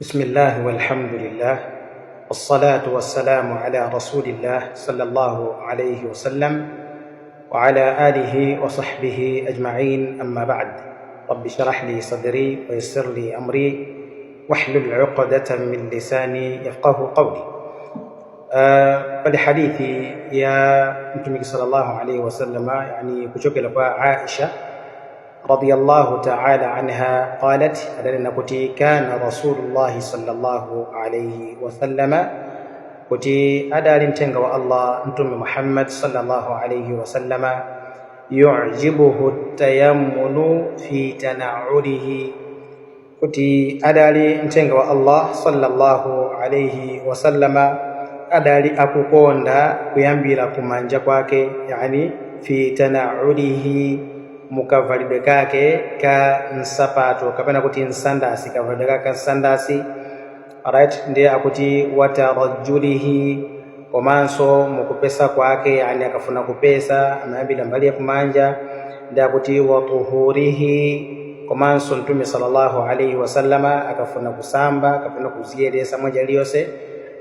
بسم الله والحمد لله والصلاة والسلام على رسول الله صلى الله عليه وسلم وعلى آله وصحبه أجمعين، أما بعد. رب اشرح لي صدري ويسر لي أمري واحلل عقدة من لساني يفقه قولي. فالحديث يا Mtume صلى الله عليه وسلم يعني kutoka kwa Aisha رضي الله تعالى عنها قالت أدلنا كتي كان رسول الله صلى الله عليه وسلم كتي أدال تنقى الله أنتم محمد صلى الله عليه وسلم يعجبه التيمن في تنعله كتي أدال تنقى الله صلى الله عليه وسلم أدال أكوكون وينبي لكم من جاكواك يعني في تنعله mukavalidwe kake ka nsapato kapena kuti nsandasi kavalidwe kake nsandasi right ndiye akuti watarajulihi komanso mukupesa kwake yani akafuna kupesa amayambira mbali ya kumanja ndiye akuti watuhurihi komanso Mtume sallallahu alaihi wasallama akafuna kusamba akafuna kuziyelesa moja liyose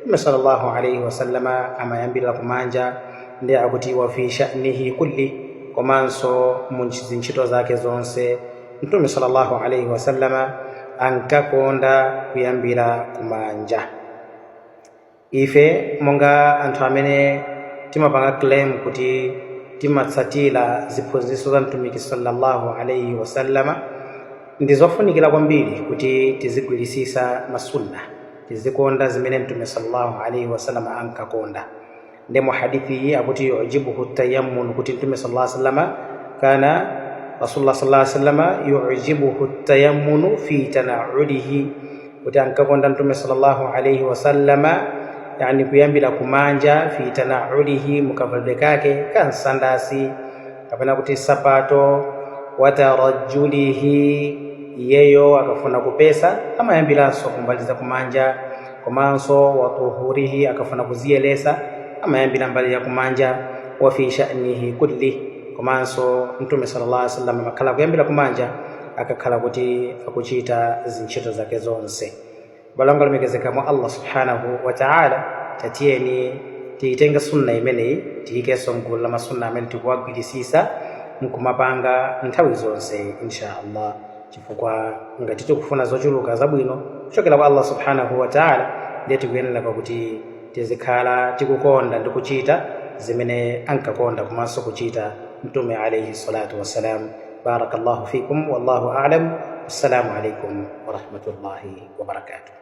Mtume sallallahu alaihi wasallama amayambira kumanja ndiye akuti wa fi sha'nihi kulli komanso munchito zake zonse Mtume sallallahu alaihi wasallama ankakonda kuyambira kumanja. Ife monga anthu amene timapanga claim kuti timatsatira ziphunzitso za Mtume sallallahu alaihi wasallama ndizofunikira kwambiri kuti tizigwirisisa masunna, tizikonda zimene Mtume sallallahu alaihi wasallama ankakonda. Ndemo hadithi hii akuti yujibuhu tayammun kuti Mtume sallallahu alaihi wasallam kana Rasulullah sallallahu alaihi wasallam yujibuhu tayammun fi tana'ulihi kuti ankakonda Mtume sallallahu alaihi wasallam yani kuyambira kumanja fi tana'ulihi mukavalde kake kansandasi kapena kuti sapato watarajulihi yeyo akafuna kupesa kama yambiranso kumbaliza kumanja komanso watuhurihi akafuna kuziyelesa amayambira mbali ya kumanja wa fi sha'nihi kulli komanso Mtume sallallahu alaihi wasallam makala kuyambira kumanja akakhala kuti akuchita zinchito zake zonse. Balanga limekezeka mu Allah subhanahu wa ta'ala tatieni tiitenga sunna imeneyi tiikeso mgulu la masunna amene tikuwagwirisisa mkumapanga nthawi zonse insha Allah, chifukwa ngati tikufuna zochuluka zabwino kuchokera kwa Allah subhanahu wa ta'ala ndiye tikuyenera kuti tizikhala tikukonda ndikuchita zimene ankakonda komanso kuchita Mtume alayhi salatu wassalam. Barakallahu fikum wallahu a'lam. Assalamu alaykum wa rahmatullahi wa barakatuh.